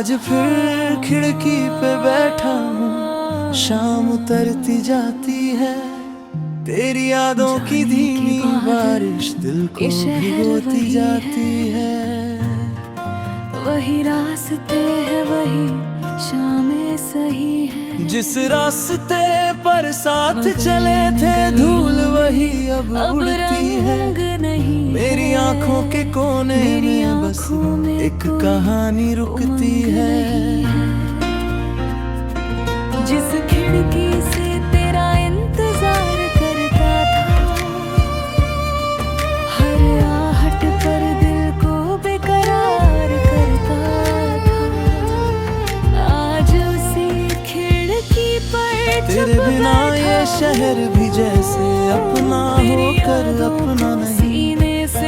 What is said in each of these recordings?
आज फिर खिड़की पे बैठा हूँ, शाम उतरती जाती है, तेरी यादों की धीमी बारिश दिल को भिगोती जाती है। वही रास्ते है, वही शामें सही है, जिस रास्ते पर साथ चले थे धूल वही अब उड़ती है। नहीं मेरी आंखों के कोने में बस एक कहानी रुकती है। जिस खिड़की से तेरा इंतजार करता था, हर आहट पर दिल को बेकरार करता था, आज उसी खिड़की पर तेरे बिना ये शहर भी जैसे अपना होकर अपना नहीं।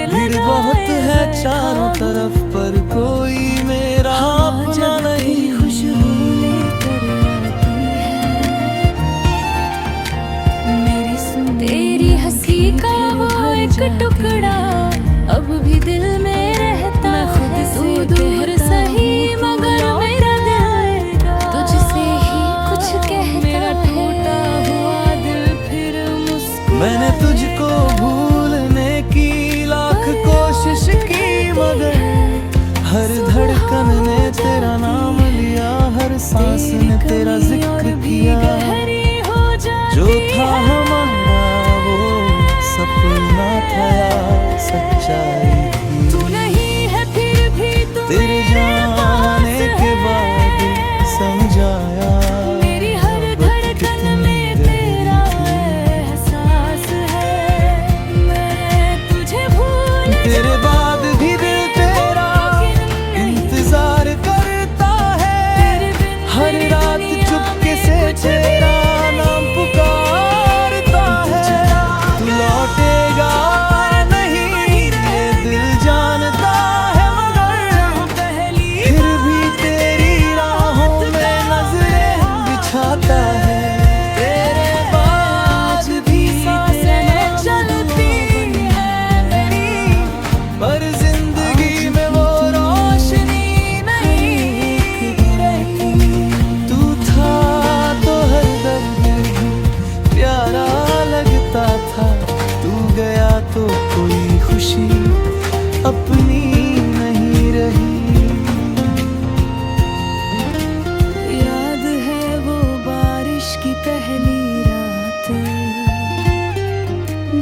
भीड़ बहुत है चारों तरफ पर कोई मेरा अपना नहीं। खुशबू लेकर आती है मेरी सुन, तेरी हंसी का वो एक टुकड़ा अब भी दिल में रहता है। तू दूर सही मगर मेरा दिल तुझसे ही कुछ कहता है। टूटा हुआ दिल फिर मुस्कुराता। मैंने तुझको भूलने की लाख कोशिश की मगर हर धड़कन ने तेरा नाम लिया, हर सांस ने तेरा जिक्र किया। जो था हमारा वो सपना था या सच्चाई थी। तू नहीं है फिर भी तू तेरे जाने के बाद समझाया मेरी हर धड़कन में तेरा एहसास है। मैं तुझे भूल तेरे बाद भी दिल तेरा इंतजार करता है। हर रात चुपके से तेरा नाम पुकारता है। तू लौटेगा नहीं ये दिल जानता है मगर फिर भी तेरी राहों में नजरें बिछाता है। तेरे बाद भी सांसें चलती है मेरी, पर जिंदगी में वो रोशनी नहीं रही। तू था तो हर दम प्यारा लगता था, तू गया तो कोई खुशी अपनी नहीं रही। याद है वो बारिश की पहली रात,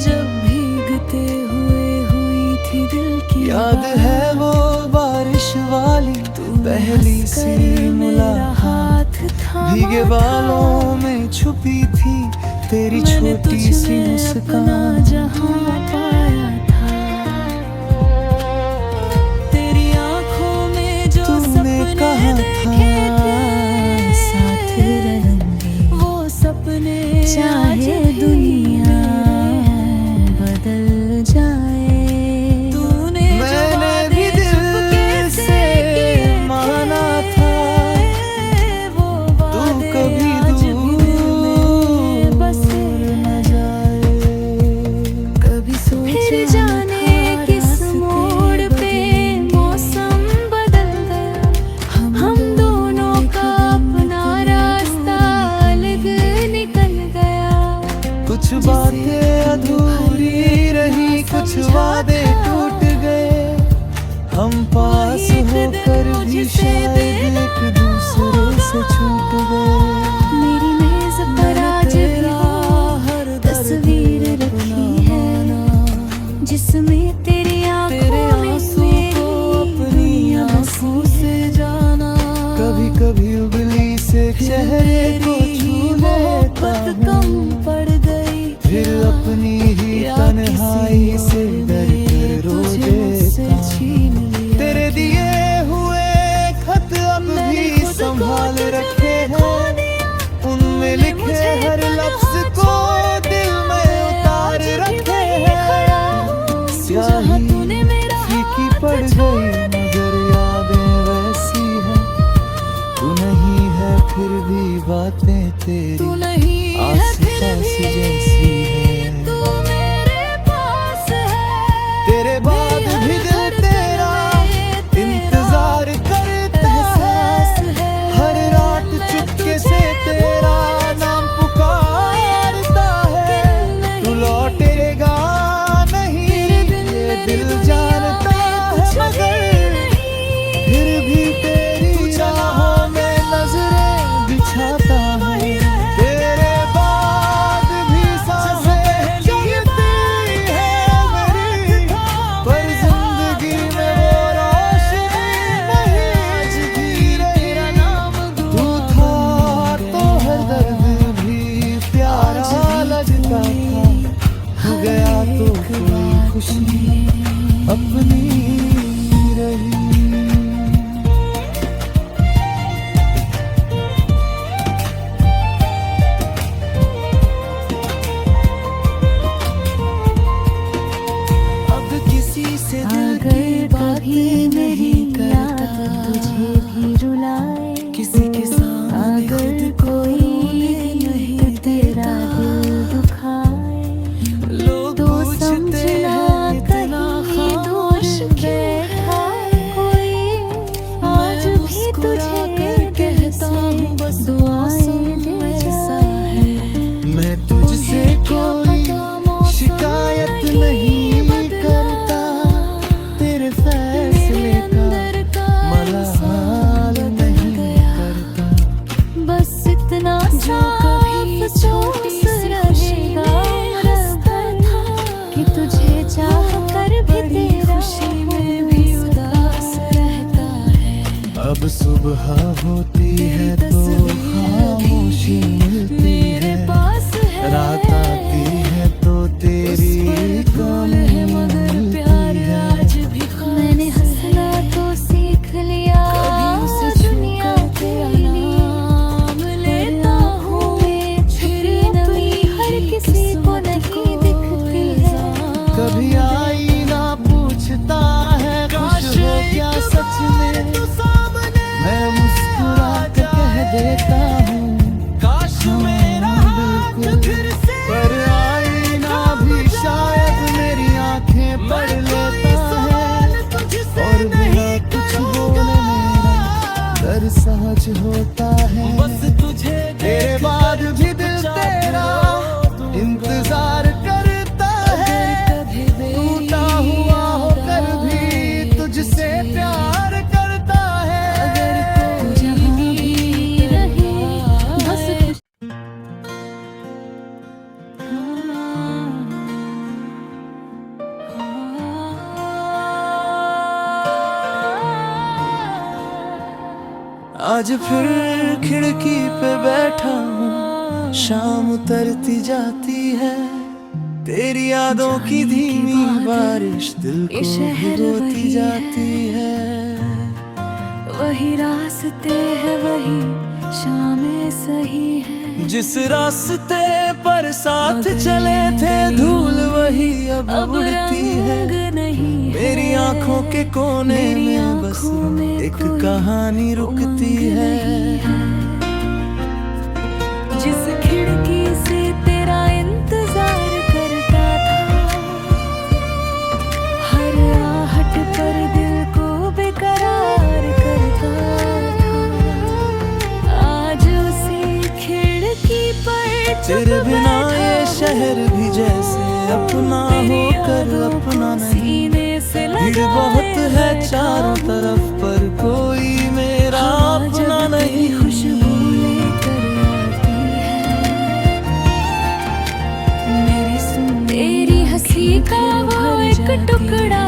जब भीगते हुए हुई थी दिल की याद है वो बारिश वाली पहली सी मुलाकात, भीगे बालों में छुपी थी तेरी छोटी सी मुस्कान। जहाँ पाया था तेरी आंखों में जो तूने कहा सपने था देखे थे, साथ रहेंगे वो सपने चाहे दुनिया बदल जाए। तूने मैंने भी दिल से माना था वो तू कभी दूर बस न जाए। कभी सोचा जाने किस मोड़ पे मौसम बदल गया, हम दोनों का अपना रास्ता अलग निकल गया। कुछ बातें अधूरी रही, कुछ वादे टूट गए, हम पास होकर भी शायद एक दूसरे से छूट गए। मेरी मेज पर आज भी वो तस्वीर रखी है जिसमें तेरी आंखों में अपनी आंखों से जाना, कभी कभी उबली से चेहरे को छू लेता हूँ, पड़ गई फिर अपनी ही तन्हाई से डर कर रो देता हूँ। तेरे दिए हुए खत अब भी संभाल रखे हैं, उनमें लिखे हर लफ्ज को दिल में उतार रखे हैं। स्याही फीकी पड़ गई मगर यादें वैसी हैं। तू नहीं है फिर भी बातें तेरी आस पास जैसी है। तू मेरे पास है, तेरे बाद भी दिल तेरा इंतजार करता है। खुशी अपनी रही। अब किसी से दिल की बातें नहीं करता, तुझे भी रुलाए किसी के सामने अगर कोई नहीं तेरा दिल दुखाए लोग तो पूछते समझना हैं इतना कहीं दोष बैठा कोई आज भी तुझे कहता हूँ बस दुआएं जैसा है। मैं तुझसे कोई शिकायत नहीं करता, तेरे फैसले का मलाल नहीं करता। बस इतना साफ सोच रहेगा कि तुझे चाह कर भी तेरा खुशी में भी उदास रहता है। अब सुबह होती है तो खामोशी मिलती है, रात आती है तो तेरी कौन है मगर प्यार आज भी मैंने हंसना तो सीख लिया, दुनिया तेरा नाम लेता हूँ फिर नमी हर किसी को नहीं दिखती है। कभी आईना पूछता है खुश हो क्या सच में, मैं मुस्कुरा के कह देता हूँ काश मेरा हाथ फिर से, पर आईना भी शायद मेरी आंखें पढ़ लेता है और बिना कुछ बोले मेरा दर्द सहज होता है। बस तुझे तेरे बाद भी दिल तेरा इंतजार करता है, टूटा हुआ होकर भी तुझसे प्यार करता है। जहाँ भी रहे बस आज फिर खिड़की पे बैठा हूँ, शाम उतरती जाती है, तेरी यादों की धीमी बारिश दिल को भिगोती जाती है। वही रास्ते है वही शामें सही है, जिस रास्ते पर साथ चले थे धूल वही अब उड़ती है। रंग नहीं मेरी आंखों के कोने में बस एक कहानी रुकती है। जिस खिड़की से तेरा इंतजार करता था, हर आहट पर दिल को बेकरार करता था, आज उसी खिड़की पर तेरे बिना ये शहर भी जैसे अपना होकर अपना नहीं। भीड़ बहुत है चारों तरफ पर कोई मेरा अपना नहीं। खुशबू लेकर आती है मेरी सुन, तेरी हंसी का वो एक टुकड़ा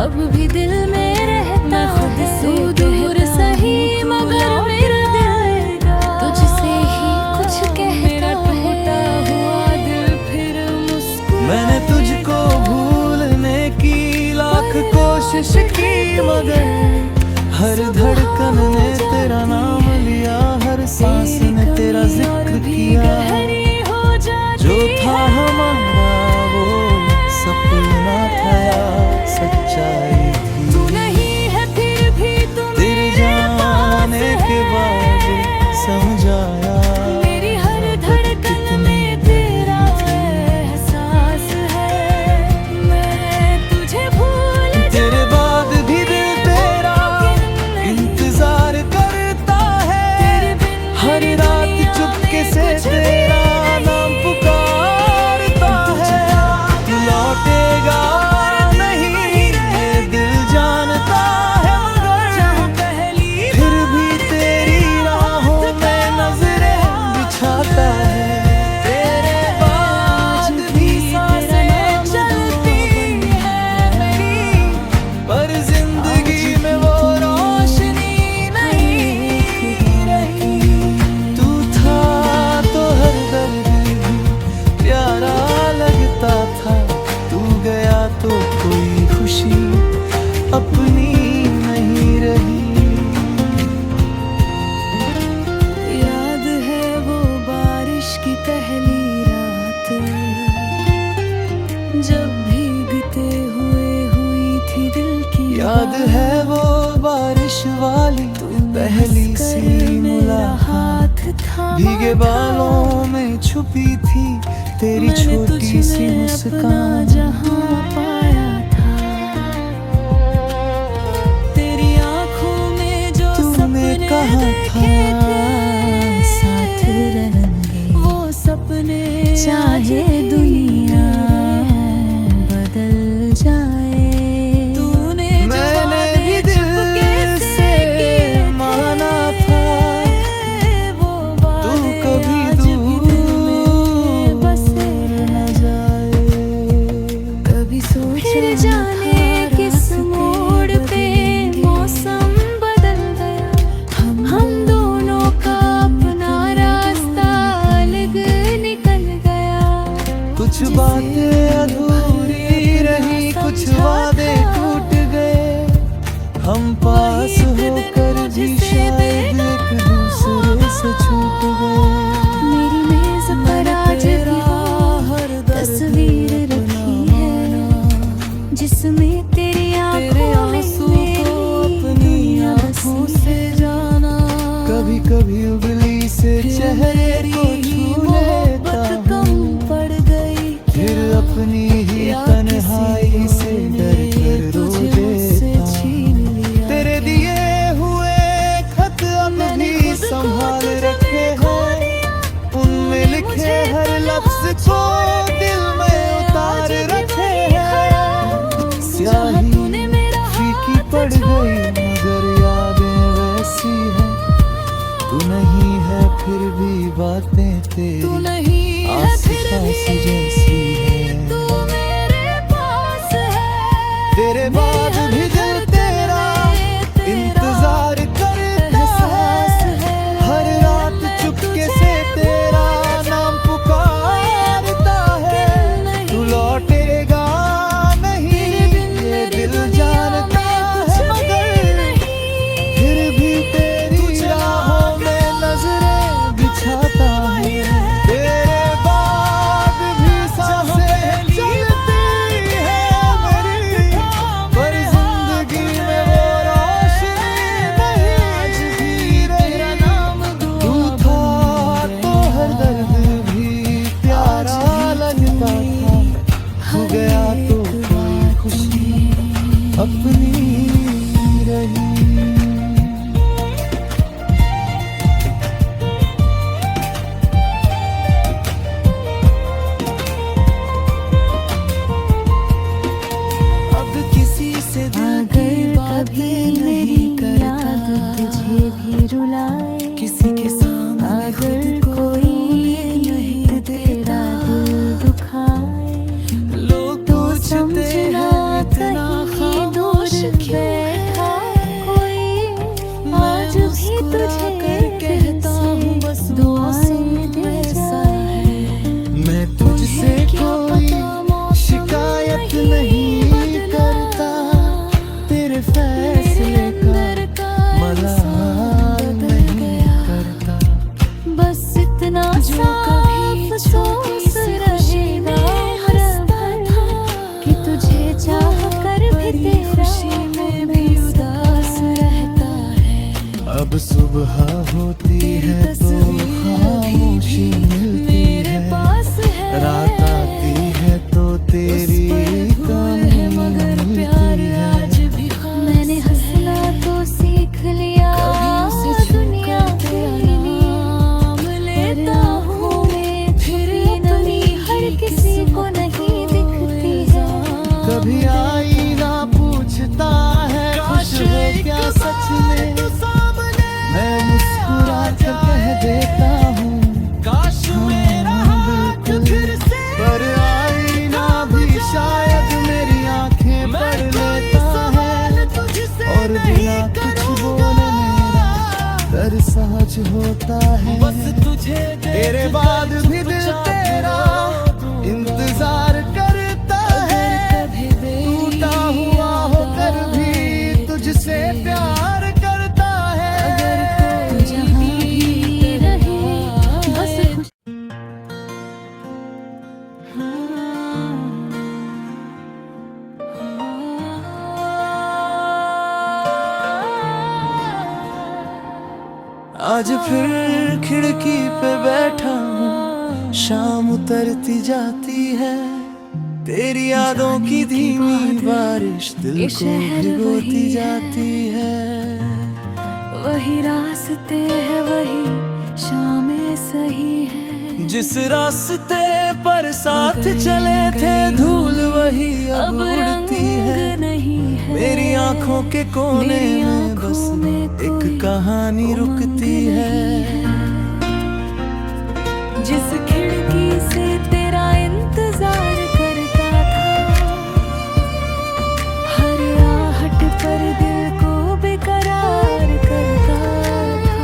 अब भी दिल में रहता है। तू दूर सही मगर मेरा दिल तुझसे ही कुछ कहता है। हुआ दिल फिर मुस्कुरा, मैंने तुझको भूलने की लाख कोशिश की मगर हर धड़कन ने तेरा नाम लिया, हर सांस ने तेरा जिक्र किया। जो था हमारा वो सपना था या सच्चाई थी, तू नहीं है फिर भी तुम तेरे जाने के बाद समझ आया मेरी हर धड़कन में तेरा एहसास है। मैं तुझे भूल तेरे बाद भी दिल तेरा इंतजार करता है, हर रात चुपके से तेरा नाम पुकारता है। तू लौटेगा नहीं ये दिल जानता है, मगर फिर भी तेरी राहों में नजरें बिछाता है। तेरे बाद भी सांसें चलती है मेरी, पर जिंदगी में वो रोशनी नहीं रही। तू था तो हर याद है वो बारिश वाली पहली सी मुलाकात, भीगे बालों में छुपी थी तेरी छोटी सी मुस्कान। जहाँ पाया था तेरी आंखों में जो तूने सपने कहा देखे था थे, साथ रहेंगे वो सपने चाहे दुनिया बदल जाए। तूने मैंने भी दिल से माना था तू कभी दूर बसे न जाए। कभी सोचा जाने किस मोड़ पे मौसम बदल गया, हम दोनों का अपना रास्ता अलग निकल गया। कुछ बातें अधूरी रही, कुछ वादे टूट गए, हम पास होकर भी शायद एक दूसरे से छूट गए। मेरी मेज पर आज भी वो तस्वीर रखी है जिसमें तेरी आंखों में अपनी आंखों से जाना। कभी कभी उंगली से चेहरे को छू लेता कम हूँ, पड़ गई फिर अपनी ही तन्हाई से डर कर रो देता हूँ। तेरे दिए हुए खत अब भी संभाल रखे हैं, उनमें लिखे हर लफ्ज को दिल में उतार रखे हैं। स्याही फीकी पड़ गई मगर यादें वैसी हैं, तू नहीं है फिर भी बातें तेरी नहीं आस पास जैसी है। तू मेरे पास है, तेरे बाद भी दिल तेरा इंतजार करता है, हर रात चुपके से तेरा नाम पुकारता है। तू लौटेगा नहीं ये दिल जानता है, मगर फिर भी तेरी राहों में नजरें बिछाता है। तेरे बाद भी सांसें चलती है मेरी, पर जिंदगी में वो रोशनी नहीं आज भी रही। तू था तो हर दर्द भी प्यारा लगता था, हो गया तो कोई खुशी अपनी रही। अब किसी से दिल की अगर बातें कभी नहीं मेरी याद करता, तुझे भी रुलाए, किसी के सामने अगर खुद को कोई नहीं तेरा देता, दिल दुखाए, लोग तो पूछते समझना हैं इतना कहीं दूर खामोश क्यों बैठा है। कोई मैं आज भी मुस्कुरा तुझे कर कहता हूँ बस दुआएं दे ऐसा जाए। है। मैं तुझसे क्या कोई पता मौसम शिकायत नहीं नहीं बदला, करता, तेरे फैसले का मलाल नहीं करता। बस इतना जो साफ कभी छोटी सोच सी रहेगा हंसता था कि तुझे चाह कर भी तेरा खुशी में भी उदास रहता है। अब सुबह होती है तो खामोशी मिलती है, पास है रात आती है तो तेरी कमी मिलती है। मैंने हंसना तो सीख लिया, दुनिया के नाम लेता हूँ मैं, फिर नमी हर किसी को नहीं दिखती है। कभी आईना पूछता है खुश है क्या सच में, मैं मुस्कुरा कर कह देता हूँ काश मेरा हाथ फिर से, पर आईना भी शायद मेरी आंखें पढ़ लेता है, और बिना कुछ बोले मेरा दर्द सहज होता है। बस तुझे तेरे बाद भी दिल तेरा इंतजार करता है, टूटा हुआ होकर भी तुझसे प्यार करता है। तू जहाँ भी रहे बस खुश आज फिर खिड़की पे बैठा हूँ, शाम उतरती जाती है, तेरी यादों की धीमी बारिश दिल को भिगोती जाती है। वही रास्ते है, वही शामें सही है, जिस रास्ते पर साथ चले थे धूल वही अब उड़ती है। नहीं है मेरी आंखों के कोने में बस एक कहानी रुकती है। जिस खिड़की से तेरा इंतजार करता था, हर आहट पर दिल को बेकरार करता था,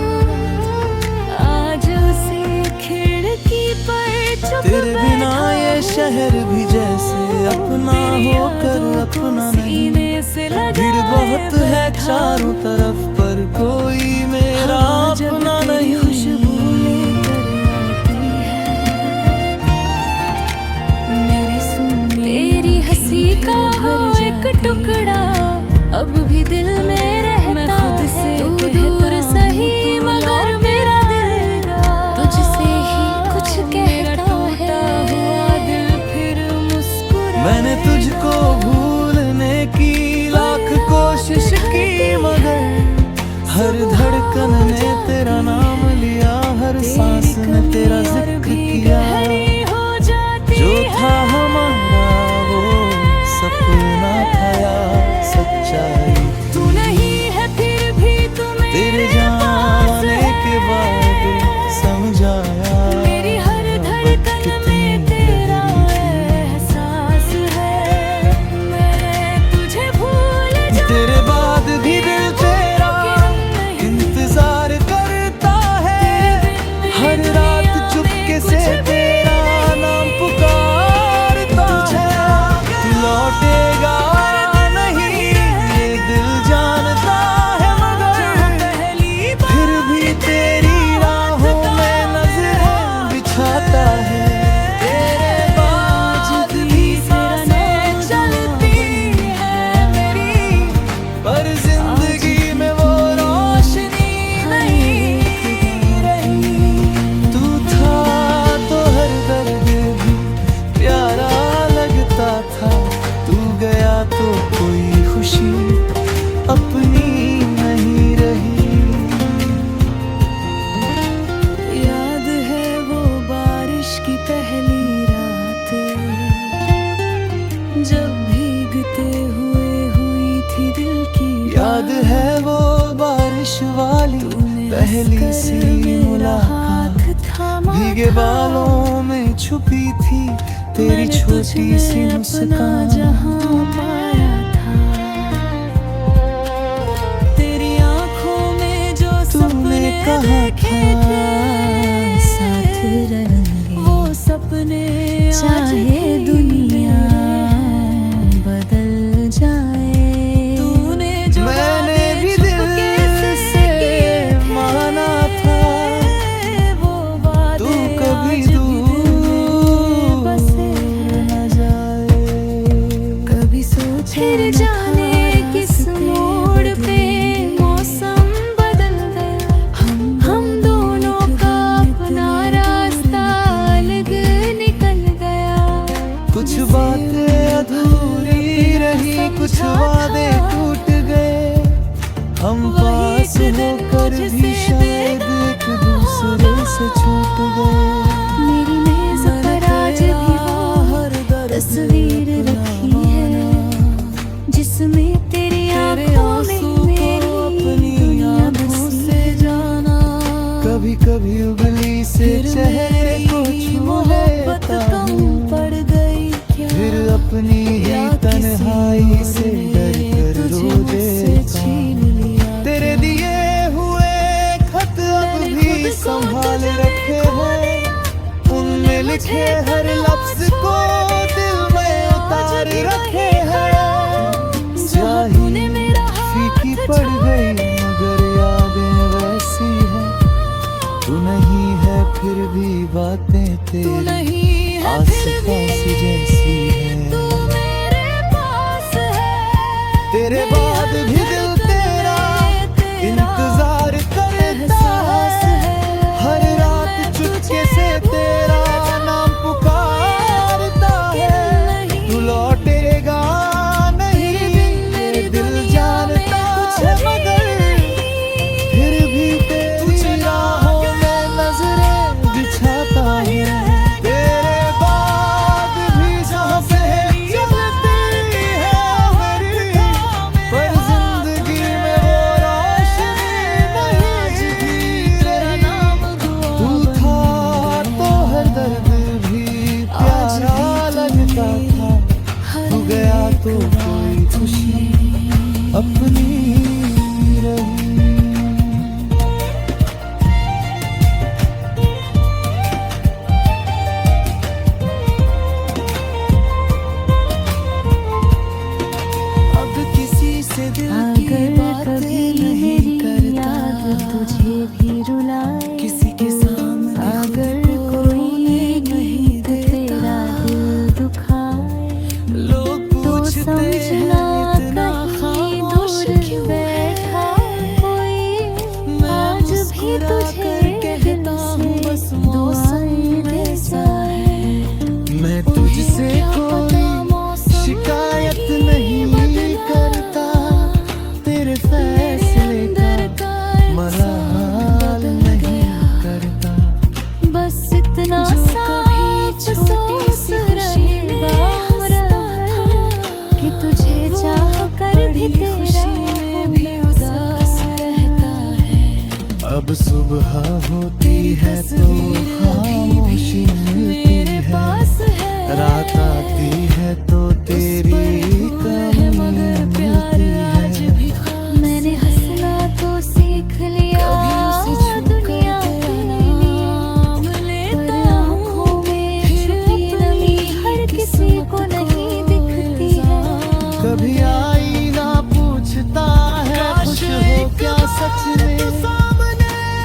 आज उसी खिड़की पर चुप तेरे बिना ये शहर भी जैसे अपना होकर अपना नहीं। भीड़ बहुत है चारों तरफ पर कोई मेरा अपना नहीं। खुशबू लेकर आती है, मेरी सुन तेरी हंसी का वो एक टुकड़ा अब भी दिल में रहता है। तू दूर सही मगर मेरा दिल तुझसे ही कुछ कहता है। दिल फिर मुस्कुरा, मैंने तुझको भूलने की लाख कोशिश की मगर हर धड़कन ने तेरा नाम लिया, हर सांस ने तेरा जिक्र किया। जो था हमारा वो सपना था या सच्चाई, तू नहीं है फिर भी तू तेरे जाने के बाद समझाया मेरी हर धड़कन में तेरा एहसास है। मैं तुझे भूल जाऊं, तेरे बाद भी दिल तेरा इंतजार करता है, हर रात चुपके से तेरा नाम पुकारता है। तू लौटेगा नहीं ये दिल जानता है मगर फिर भी तेरी राहों में नजरें बिछाता है। तेरे बाद भी सांसें चलती है मेरी, पर जिंदगी में वो रोशनी नहीं रही। तू था तो हर दर्द भी प्यारा लगता था, तू गया तो कोई खुशी अपनी नहीं रही। याद है वो बारिश की पहली रात, जब भीगते हुए हुई थी दिल की याद है वो बारिश वाली पहली सी मुलाकात, भीगे बालों में छुपी थी तेरी छोटी सी मुस्कान। जहां पाया था तेरी आंखों में जो तुमने सपने कहा देखे था थे, साथ रहेंगे, वो सपने चाहे दुनिया बदल जाए। तूने जो मैंने भी दिल से माना था वो बातें तू कभी आज भी दूर बसे न जाए। कभी सोचा फिर जाने किस मोड़ पे मौसम बदल गया, हम दोनों का अपना रास्ता अलग निकल गया। कुछ बातें अधूरी रही, कुछ वादे टूट गए, हम पास होकर भी शायद एक दूसरे से छूट गए। मेरी मेज पर आज भी वो तस्वीर रखी है, जिसमें तेरी आंखों में मेरी दुनिया बसी। कभी कभी उंगली से चेहरे को छू लेता हूँ, पड़ गई क्या फिर अपनी ही तन्हाई से डर कर रो देता हूँ। तेरे दिए हुए खत अब भी संभाल रखे हैं, उनमें लिखे हर लफ्ज को दिल में उतार रखे हैं। स्याही फीकी पड़ गई मगर यादें वैसी हैं, तू नहीं है फिर भी बातें तेरी आस पास जैसी है। तेरे बाद भी दिल तेरा इंतजार करता है, कितना साफ अफसोस रहेगा उम्र भर कि तुझे चाह कर भी तेरा भी उदास रहता है। अब सुबह होती है तो खामोशी मिलती है, रात आती है तो तेरी कमी मिलती है। मैंने हंसना तो सीख लिया दुनिया के लिए, पर आँखों में छुपी नमी हर किसी को नहीं दिखती है। कभी आईना पूछता है खुश हो क्या सच में,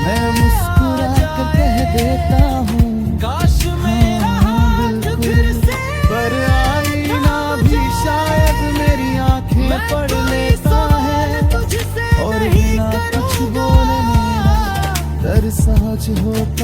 मैं मुस्कुरा कर कह देता हूँ काश मेरा हाथ फिर से, पर आईना भी शायद मेरी आंखें पढ़ लेता है, और बिना कुछ बोले मेरा दर्द सहज होता